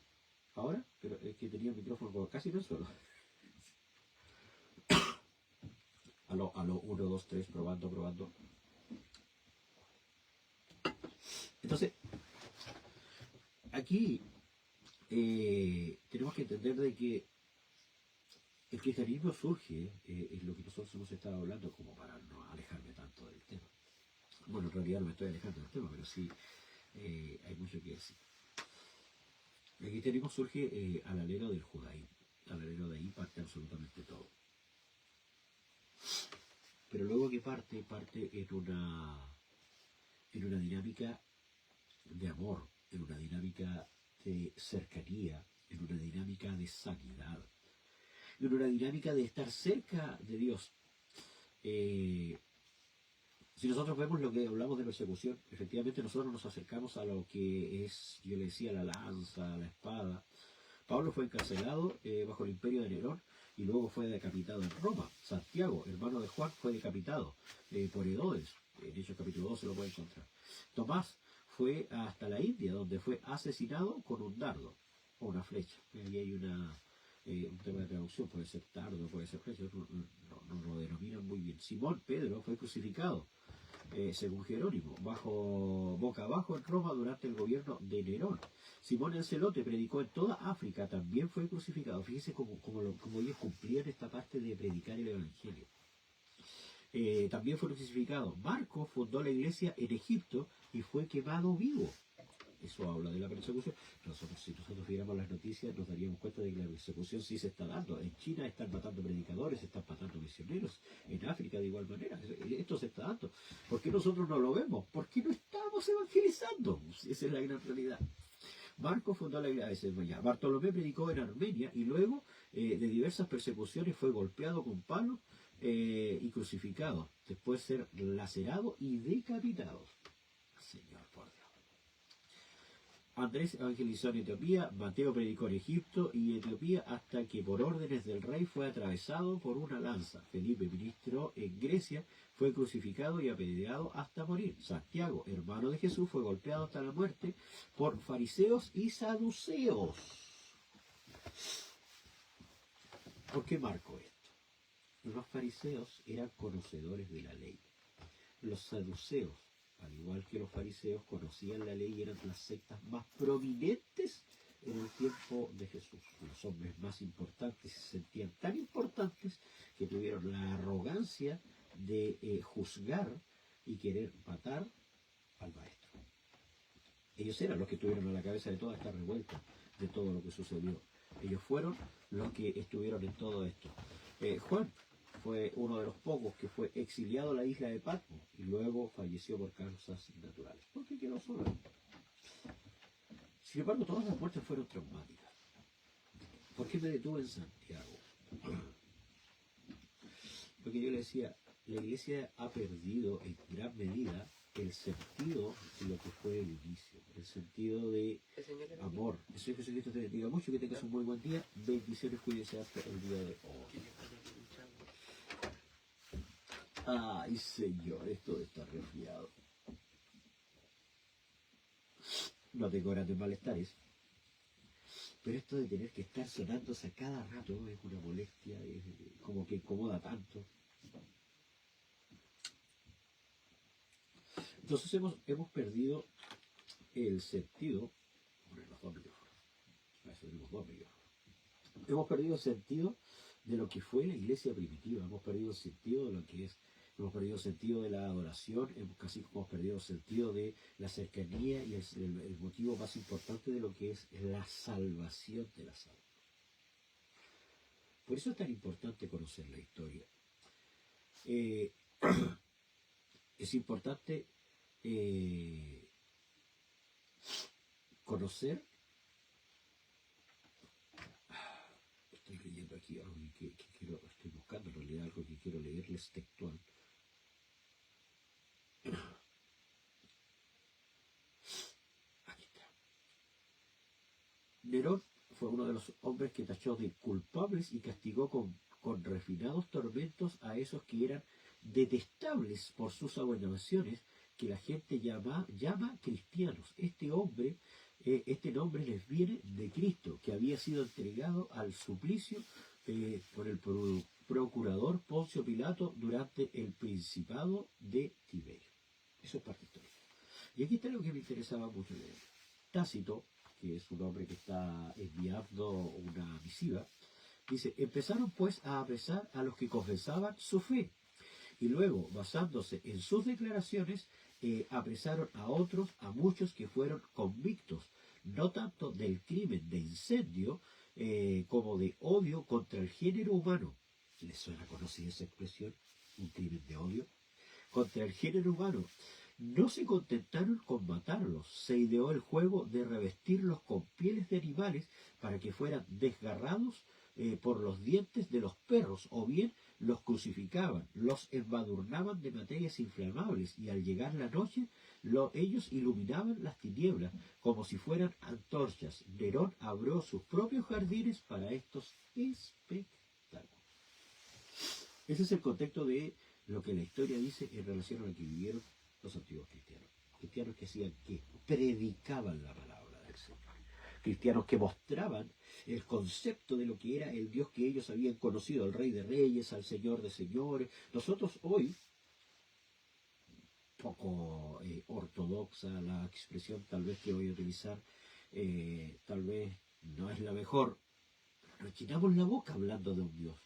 Ahora, pero es que tenía el micrófono casi no solo. Aló, 1, 2, 3, probando, probando. Entonces, aquí tenemos que entender de que el cristianismo surge, es lo que nosotros hemos estado hablando, como para no alejarme tanto del tema. Bueno, en realidad no me estoy alejando del tema, pero sí hay mucho que decir. El cristianismo surge al alero del judaísmo. Al alero de ahí parte absolutamente todo. Pero luego que parte en una dinámica de amor, en una dinámica de cercanía, en una dinámica de sanidad, en una dinámica de estar cerca de Dios. Si nosotros vemos lo que hablamos de persecución, efectivamente nosotros nos acercamos a lo que es, yo le decía, la lanza, la espada. Pablo fue encarcelado bajo el imperio de Nerón y luego fue decapitado en Roma. Santiago, hermano de Juan, fue decapitado por Herodes. En Hechos capítulo 2 se lo puede encontrar. Tomás fue hasta la India, donde fue asesinado con un dardo o una flecha. Ahí hay un tema de traducción, puede ser dardo, puede ser flecha, no lo denominan muy bien. Simón Pedro fue crucificado, según Jerónimo, boca abajo en Roma durante el gobierno de Nerón. Simón el Celote predicó en toda África, también fue crucificado. Fíjese cómo ellos cumplían esta parte de predicar el Evangelio. También fue crucificado. Marcos fundó la iglesia en Egipto y fue quemado vivo. Eso habla de la persecución. Si nosotros viéramos las noticias, nos daríamos cuenta de que la persecución sí se está dando. En China están matando predicadores, están matando misioneros. En África de igual manera. Esto se está dando. ¿Por qué nosotros no lo vemos? ¿Por qué no estamos evangelizando? Esa es la gran realidad. Marcos fundó la iglesia. Bartolomé predicó en Armenia y luego de diversas persecuciones fue golpeado con palos y crucificado. Después ser lacerado y decapitado. Señor, por Dios. Andrés evangelizó en Etiopía, Mateo predicó en Egipto y Etiopía hasta que por órdenes del rey fue atravesado por una lanza. Felipe ministró en Grecia, fue crucificado y apedreado hasta morir. Santiago, hermano de Jesús, fue golpeado hasta la muerte por fariseos y saduceos. ¿Por qué marco esto? Los fariseos eran conocedores de la ley. Los saduceos, al igual que los fariseos, conocían la ley y eran las sectas más prominentes en el tiempo de Jesús. Los hombres más importantes se sentían tan importantes que tuvieron la arrogancia de juzgar y querer matar al maestro. Ellos eran los que estuvieron a la cabeza de toda esta revuelta, de todo lo que sucedió. Ellos fueron los que estuvieron en todo esto. Juan fue uno de los pocos que fue exiliado a la isla de Patmos y luego falleció por causas naturales. ¿Por qué quedó solo? Sin embargo, todas las muertes fueron traumáticas. ¿Por qué me detuve en Santiago? Porque yo le decía, la iglesia ha perdido en gran medida el sentido de lo que fue el inicio, el sentido de amor. El Señor Jesucristo te bendiga mucho, que tengas un muy buen día. Bendiciones, cuídense hasta el día de hoy. Ay, Señor, esto de estar resfriado. No tengo grandes malestares, pero esto de tener que estar sonándose a cada rato es una molestia, es como que incomoda tanto. Entonces hemos perdido el sentido. Poner los dos micrófonos. Para eso tenemos dos micrófonos. Hemos perdido el sentido de lo que fue la iglesia primitiva. Hemos perdido el sentido de lo que es. Hemos perdido el sentido de la adoración. Hemos perdido el sentido de la cercanía y el motivo más importante de lo que es la salvación de las almas. Por eso es tan importante conocer la historia. Es importante conocer. Estoy leyendo aquí algo que quiero, estoy buscando en realidad algo que quiero leerles textual. Aquí está. Nerón fue uno de los hombres que tachó de culpables y castigó con refinados tormentos a esos que eran detestables por sus abominaciones, que la gente llama cristianos. Este nombre les viene de Cristo, que había sido entregado al suplicio por el procurador Poncio Pilato durante el principado de Tiberio. Eso es parte histórica. Y aquí está lo que me interesaba mucho leer. Tácito, que es un hombre que está enviando una misiva, dice: empezaron pues a apresar a los que confesaban su fe, Y luego, basándose en sus declaraciones, apresaron a otros, a muchos que fueron convictos, no tanto del crimen de incendio, como de odio contra el género humano. ¿Les suena conocida esa expresión? Un crimen de odio contra el género humano. No se contentaron con matarlos, se ideó el juego de revestirlos con pieles de animales para que fueran desgarrados por los dientes de los perros, o bien los crucificaban, los embadurnaban de materias inflamables, y al llegar la noche ellos iluminaban las tinieblas como si fueran antorchas. Nerón abrió sus propios jardines para estos espectáculos. Ese es el contexto de lo que la historia dice en relación a lo que vivieron los antiguos cristianos. Cristianos que hacían que predicaban la palabra del Señor. Cristianos que mostraban el concepto de lo que era el Dios que ellos habían conocido, al Rey de Reyes, al Señor de Señores. Nosotros hoy, poco ortodoxa la expresión tal vez que voy a utilizar, tal vez no es la mejor, nos llenamos la boca hablando de un Dios.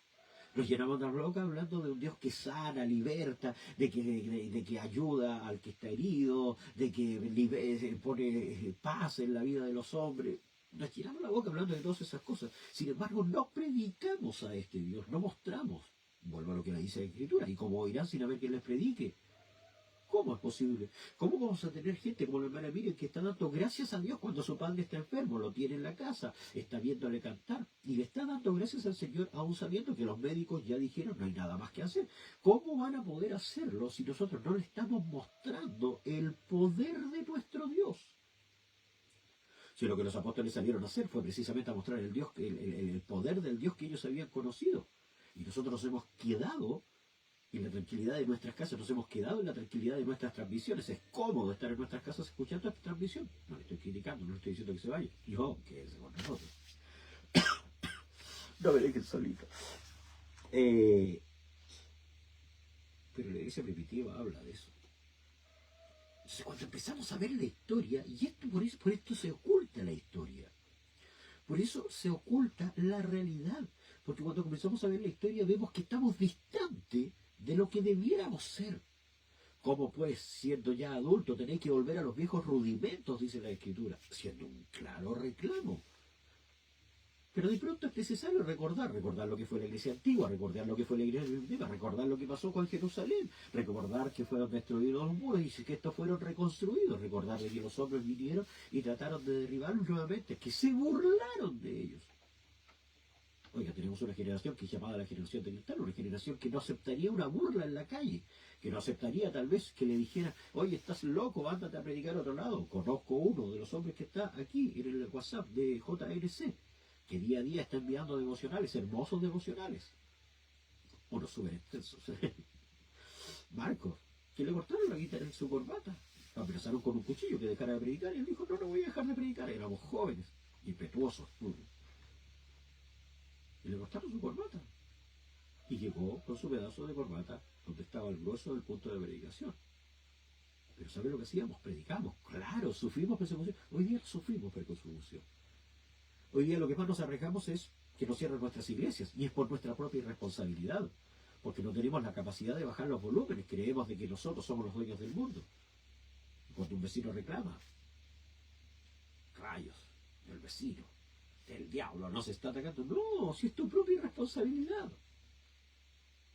Nos llenamos la boca hablando de un Dios que sana, liberta, de que ayuda al que está herido, de que pone paz en la vida de los hombres. Nos llenamos la boca hablando de todas esas cosas. Sin embargo, no predicamos a este Dios, no mostramos. Vuelvo a lo que le dice la Escritura. Y como oirán sin haber quien les predique. ¿Cómo es posible? ¿Cómo vamos a tener gente como la hermana Miriam que está dando gracias a Dios cuando su padre está enfermo, lo tiene en la casa, está viéndole cantar y le está dando gracias al Señor aún sabiendo que los médicos ya dijeron no hay nada más que hacer? ¿Cómo van a poder hacerlo si nosotros no le estamos mostrando el poder de nuestro Dios? Si lo que los apóstoles salieron a hacer fue precisamente a mostrar el poder del Dios que ellos habían conocido. Y nosotros nos hemos quedado en la tranquilidad de nuestras casas, nos hemos quedado en la tranquilidad de nuestras transmisiones. Es cómodo estar en nuestras casas escuchando esta transmisión. No le estoy criticando, no le estoy diciendo que se vaya. Yo, quédese con nosotros. No me dejen solito. Pero la iglesia primitiva habla de eso. Entonces, cuando empezamos a ver la historia, y esto por esto se oculta la historia. Por eso se oculta la realidad. Porque cuando comenzamos a ver la historia vemos que estamos distantes de lo que debiéramos ser. ¿Cómo pues, siendo ya adulto, tenéis que volver a los viejos rudimentos, dice la Escritura? Siendo un claro reclamo. Pero de pronto es necesario recordar lo que fue la iglesia antigua, recordar lo que fue la iglesia primitiva, recordar lo que pasó con Jerusalén, recordar que fueron destruidos los muros y que estos fueron reconstruidos, recordar de que los hombres vinieron y trataron de derribarlos nuevamente, que se burlaron de ellos. Oiga, tenemos una generación que es llamada la generación de cristal, una generación que no aceptaría una burla en la calle, que no aceptaría tal vez que le dijera, oye, estás loco, ándate a predicar a otro lado. Conozco uno de los hombres que está aquí en el WhatsApp de JNC, que día a día está enviando devocionales, hermosos devocionales, unos súper extensos. Marcos, que le cortaron la guitarra en su corbata, amenazaron con un cuchillo que dejara de predicar, y él dijo, no voy a dejar de predicar. Éramos jóvenes, impetuosos, y le cortaron su corbata. Y llegó con su pedazo de corbata donde estaba el grueso del punto de predicación. Pero ¿sabe lo que hacíamos? Predicamos, claro, sufrimos persecución. Hoy día sufrimos persecución. Hoy día lo que más nos arriesgamos es que nos cierren nuestras iglesias, y es por nuestra propia irresponsabilidad, porque no tenemos la capacidad de bajar los volúmenes, creemos de que nosotros somos los dueños del mundo. Y cuando un vecino reclama, rayos, el vecino, el diablo nos está atacando. No, si es tu propia irresponsabilidad.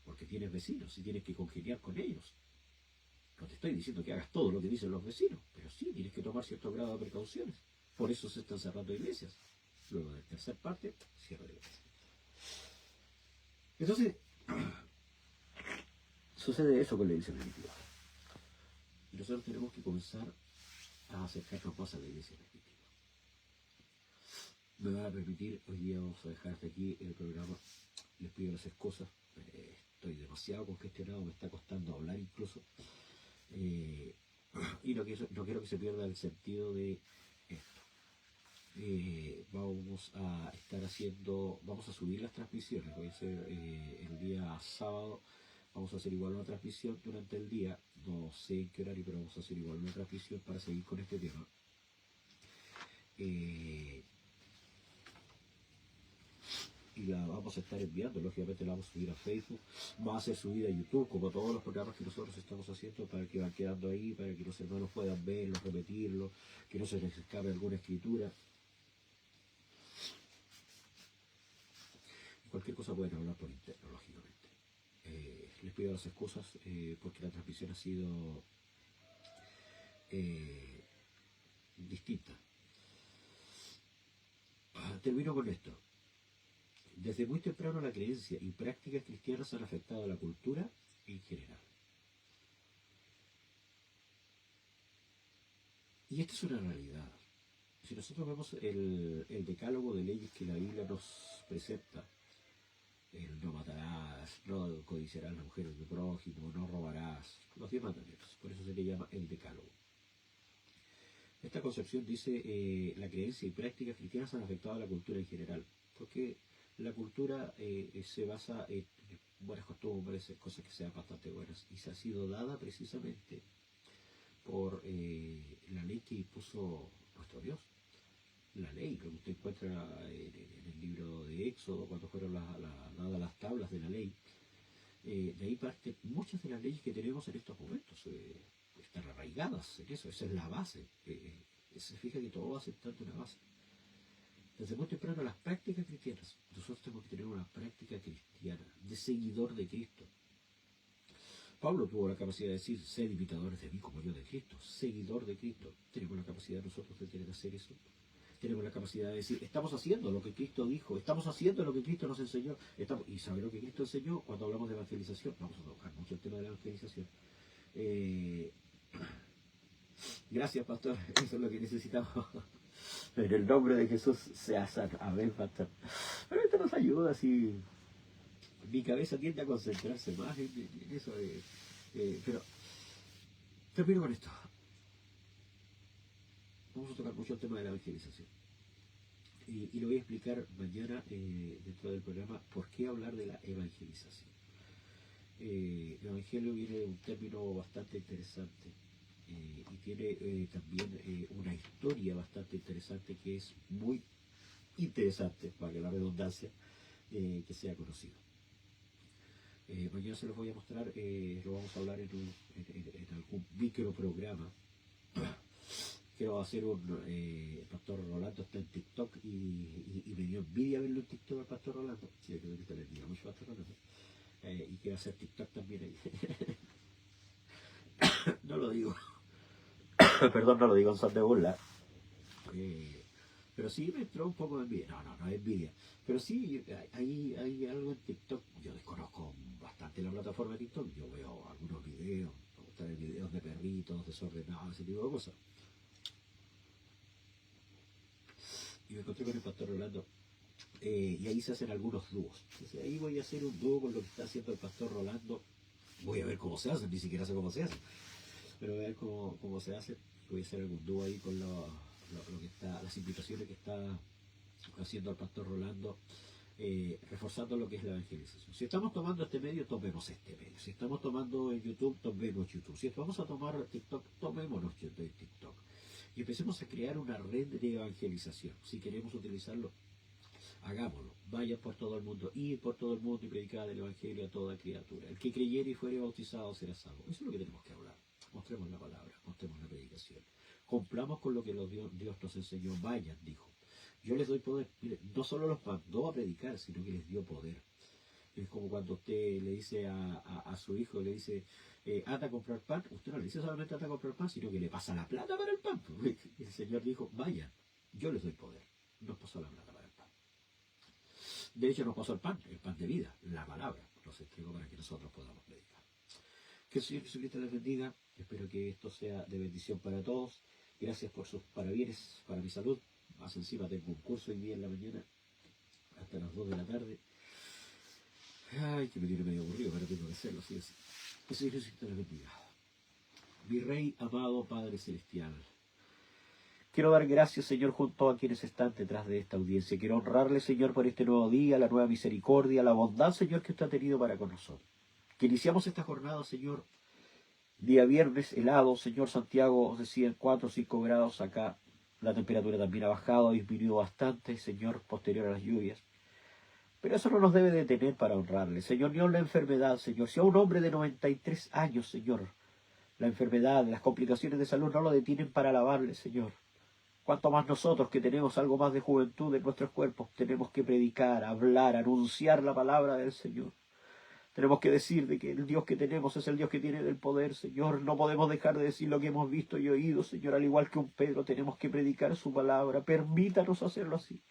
Porque tienes vecinos y tienes que congeniar con ellos. No te estoy diciendo que hagas todo lo que dicen los vecinos, pero sí tienes que tomar cierto grado de precauciones. Por eso se están cerrando iglesias. Luego de la tercera parte, cierre de iglesia. Entonces, sucede eso con la iglesia primitiva. Y nosotros tenemos que comenzar a acercarnos más a la iglesia primitiva. Me van a permitir, hoy día vamos a dejar hasta aquí el programa. Les pido las excusas. Estoy demasiado congestionado, me está costando hablar incluso. Y no quiero que se pierda el sentido de esto. Vamos a estar vamos a subir las transmisiones. Voy a hacer el día sábado, vamos a hacer igual una transmisión durante el día. No sé en qué horario, pero vamos a hacer igual una transmisión para seguir con este tema. y la vamos a estar enviando, lógicamente la vamos a subir a Facebook, va a ser subida a YouTube, como todos los programas que nosotros estamos haciendo, para que van quedando ahí, para que los hermanos puedan verlo, repetirlo, que no se les escape alguna escritura. Cualquier cosa pueden hablar por interno, lógicamente. Les pido las excusas porque la transmisión ha sido distinta. Termino con esto. Desde muy temprano la creencia y prácticas cristianas han afectado a la cultura en general. Y esta es una realidad. Si nosotros vemos el decálogo de leyes que la Biblia nos presenta, el no matarás, no codiciarás a las mujeres de prójimo, no robarás, los 10 mandamientos, por eso se le llama el decálogo. Esta concepción dice la creencia y prácticas cristianas han afectado a la cultura en general, porque la cultura se basa en buenas costumbres, en cosas que sean bastante buenas, y se ha sido dada precisamente por la ley que impuso nuestro Dios. La ley, lo que usted encuentra en el libro de Éxodo, cuando fueron dadas las tablas de la ley, de ahí parten muchas de las leyes que tenemos en estos momentos, están arraigadas en eso, esa es la base. Se fija que todo va sentando una base. Desde muy temprano las prácticas cristianas, nosotros tenemos que tener una práctica cristiana, de seguidor de Cristo. Pablo tuvo la capacidad de decir, sed imitadores de mí como yo de Cristo, seguidor de Cristo. Tenemos la capacidad nosotros de querer hacer eso. Tenemos la capacidad de decir, estamos haciendo lo que Cristo dijo, estamos haciendo lo que Cristo nos enseñó. Y saber lo que Cristo enseñó cuando hablamos de evangelización. Vamos a tocar mucho el tema de la evangelización. Gracias, pastor. Eso es lo que necesitamos. En el nombre de Jesús sea sano. Amén, pastor. Pero esto nos ayuda, si mi cabeza tiende a concentrarse más en eso. Pero termino con esto. Vamos a tocar mucho el tema de la evangelización. Y lo voy a explicar mañana dentro del programa por qué hablar de la evangelización. El evangelio viene de un término bastante interesante y tiene también una historia bastante interesante que es muy interesante, para que la redundancia, que sea conocido. Mañana se los voy a mostrar, lo vamos a hablar en algún microprograma. Quiero hacer el pastor Rolando está en TikTok y me dio envidia verlo en TikTok al pastor Rolando. Sí, creo que te le diga mucho pastor Rolando. Y quiero hacer TikTok también ahí. No lo digo. Perdón, no lo digo en son de burla. Pero sí me entró un poco de envidia. No es envidia. Pero sí, hay algo en TikTok. Yo desconozco bastante la plataforma de TikTok. Yo veo algunos videos, me gustan los videos de perritos desordenados, ese tipo de cosas. Y me encontré con el pastor Rolando. Y ahí se hacen algunos dúos. Entonces ahí voy a hacer un dúo con lo que está haciendo el pastor Rolando. Voy a ver cómo se hace, ni siquiera sé cómo se hace. Pero voy a ver cómo se hace. Voy a hacer algún dúo ahí con lo que está, las invitaciones que está haciendo el pastor Rolando, reforzando lo que es la evangelización. Si estamos tomando este medio, tomemos este medio. Si estamos tomando en YouTube, tomemos YouTube. Si vamos a tomar TikTok, tomémonos de TikTok. Y empecemos a crear una red de evangelización. Si queremos utilizarlo, hagámoslo. Vayan por todo el mundo, ir por todo el mundo y predicar el evangelio a toda criatura. El que creyere y fuere bautizado será salvo. Eso es lo que tenemos que hablar. Mostremos la palabra, mostremos la predicación. Cumplamos con lo que Dios nos enseñó. Vayan, dijo. Yo les doy poder. Mire, no solo los mandó a predicar, sino que les dio poder. Es como cuando usted le dice a su hijo, le dice, anda a comprar pan. Usted no le dice solamente anda a comprar pan, sino que le pasa la plata para el pan. El Señor dijo, vayan, yo les doy poder. Nos pasó la plata para el pan. De hecho, nos pasó el pan de vida, la palabra. Nos entregó para que nosotros podamos predicar. Que el Señor Jesucristo les bendiga. Espero que esto sea de bendición para todos. Gracias por sus parabienes para mi salud. Más encima tengo un curso hoy día en la mañana hasta las 2 de la tarde. Ay, que me tiene medio aburrido, pero tengo que hacerlo, sí o sí. Que el Señor Jesucristo les bendiga. Mi Rey, amado Padre Celestial. Quiero dar gracias, Señor, junto a quienes están detrás de esta audiencia. Quiero honrarle, Señor, por este nuevo día, la nueva misericordia, la bondad, Señor, que usted ha tenido para con nosotros. Que iniciamos esta jornada, Señor, día viernes, helado, Señor. Santiago decía 4 o 5 grados. Acá la temperatura también ha bajado, ha disminuido bastante, Señor, posterior a las lluvias. Pero eso no nos debe detener para honrarle, Señor, ni aun la enfermedad, Señor. Si a un hombre de 93 años, Señor, la enfermedad, las complicaciones de salud no lo detienen para alabarle, Señor. Cuanto más nosotros que tenemos algo más de juventud en nuestros cuerpos, tenemos que predicar, hablar, anunciar la palabra del Señor. Tenemos que decir de que el Dios que tenemos es el Dios que tiene el poder, Señor. No podemos dejar de decir lo que hemos visto y oído, Señor. Al igual que un Pedro, tenemos que predicar su palabra. Permítanos hacerlo así.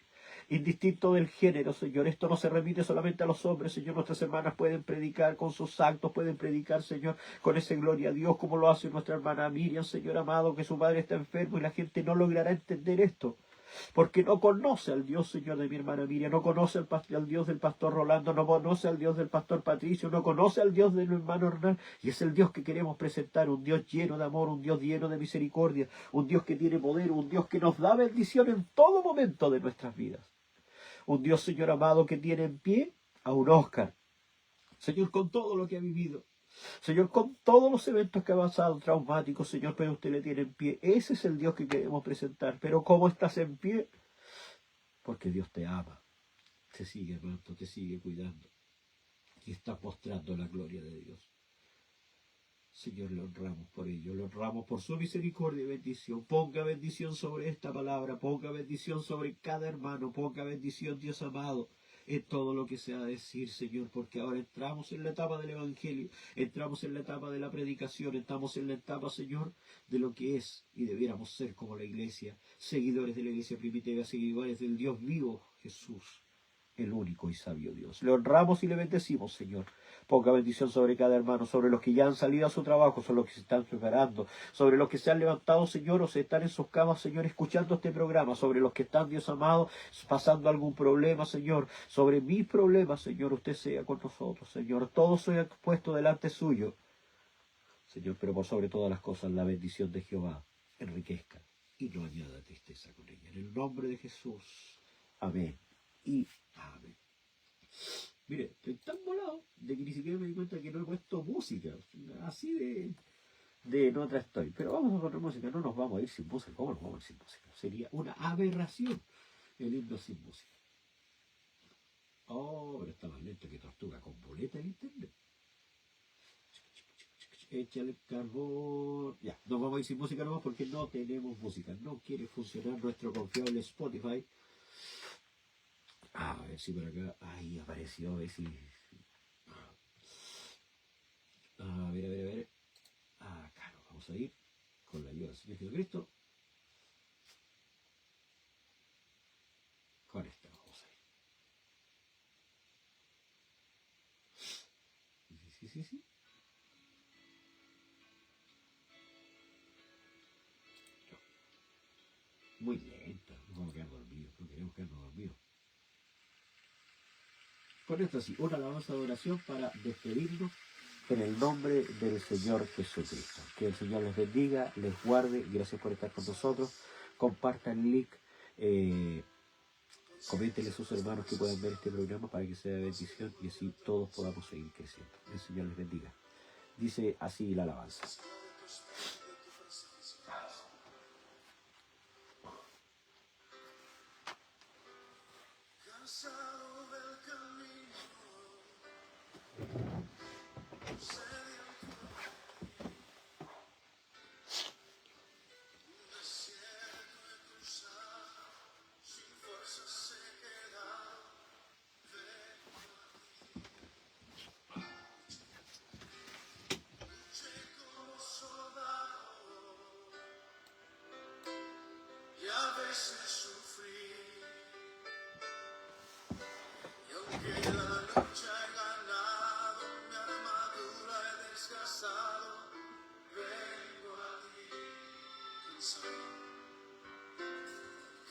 Indistinto del género, Señor. Esto no se remite solamente a los hombres, Señor. Nuestras hermanas pueden predicar con sus actos, pueden predicar, Señor, con esa gloria a Dios, como lo hace nuestra hermana Miriam, Señor amado, que su padre está enfermo y la gente no logrará entender esto. Porque no conoce al Dios, Señor, de mi hermana Miriam, no conoce al Dios del pastor Rolando, no conoce al Dios del pastor Patricio, no conoce al Dios de mi hermano Hernán, y es el Dios que queremos presentar, un Dios lleno de amor, un Dios lleno de misericordia, un Dios que tiene poder, un Dios que nos da bendición en todo momento de nuestras vidas. Un Dios, Señor amado, que tiene en pie a un Oscar, Señor, con todo lo que ha vivido, Señor, con todos los eventos que ha pasado, traumáticos, Señor, pero usted le tiene en pie. Ese es el Dios que queremos presentar. Pero ¿cómo estás en pie? Porque Dios te ama, te sigue amando, te sigue cuidando y está mostrando la gloria de Dios. Señor, le honramos por ello, le honramos por su misericordia y bendición. Ponga bendición sobre esta palabra, ponga bendición sobre cada hermano, ponga bendición, Dios amado, en todo lo que sea decir, Señor, porque ahora entramos en la etapa del Evangelio, entramos en la etapa de la predicación, estamos en la etapa, Señor, de lo que es y debiéramos ser como la iglesia, seguidores de la iglesia primitiva, seguidores del Dios vivo, Jesús, el único y sabio Dios. Le honramos y le bendecimos, Señor. Ponga bendición sobre cada hermano, sobre los que ya han salido a su trabajo, sobre los que se están preparando, sobre los que se han levantado, Señor, o se están en sus camas, Señor, escuchando este programa, sobre los que están, Dios amado, pasando algún problema, Señor, sobre mis problemas, Señor, usted sea con nosotros, Señor. Todo sea puesto delante suyo, Señor, pero por sobre todas las cosas, la bendición de Jehová enriquezca y no añada tristeza con ella. En el nombre de Jesús. Amén y amén. Mire, estoy tan volado de que ni siquiera me di cuenta que no he puesto música. Así de no estoy. Pero vamos a poner música, no nos vamos a ir sin música. ¿Cómo nos vamos a ir sin música? Sería una aberración el himno sin música. Oh, pero está más lento que tortuga con boleta en internet. Échale carbón. Ya, nos vamos a ir sin música nomás porque no tenemos música. No quiere funcionar nuestro confiable Spotify. A ver si por acá. Ahí apareció. A ver si. A ver. Acá nos vamos a ir con la ayuda del Señor Jesucristo. Con esta vamos a ir. Sí. Muy lenta. Nos vamos a quedar dormidos. No queremos quedarnos dormidos. Con esto sí, una alabanza de oración para despedirnos en el nombre del Señor Jesucristo. Que el Señor les bendiga, les guarde. Gracias por estar con nosotros. Compartan el link. Coméntenle a sus hermanos que puedan ver este programa para que sea de bendición y así todos podamos seguir creciendo. El Señor les bendiga. Dice así la alabanza.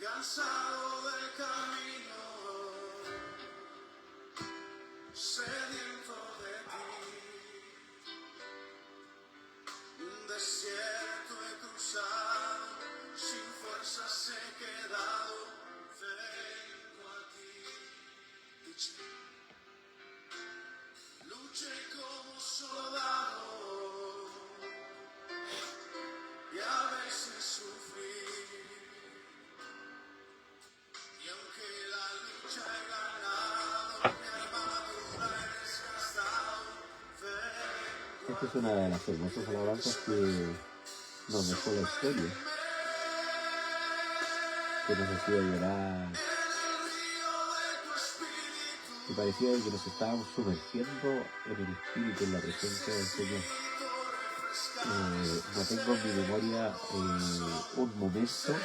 Cansado del camino, sediento de ti, un desierto he cruzado, sin fuerzas he quedado, vengo a ti. Luché como soldado y a veces sufrí. Y aunque la lucha he ganado, Esta es una de las hermosas alabanzas que nos dejó la historia, que nos hacía llorar y parecía que nos estábamos sumergiendo en el Espíritu, en la presencia del Señor. No tengo en mi memoria un momento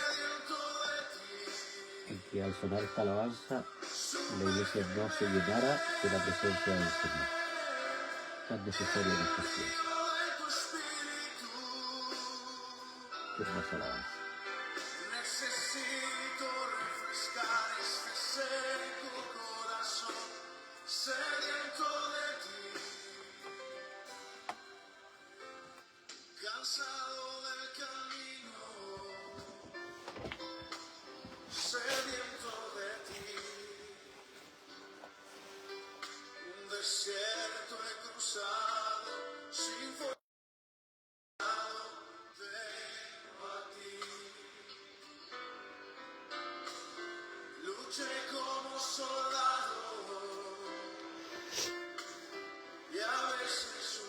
en que al sonar esta alabanza la iglesia no se llenara de la presencia del Señor, tan necesaria en estos tiempos. Qué hermosa alabanza. Necesito refrescar este seco corazón, sediento de ti, cansado del camino, sediento de ti. Un desierto he cruzado sin forzado, vengo a ti. Luché como soldado y a veces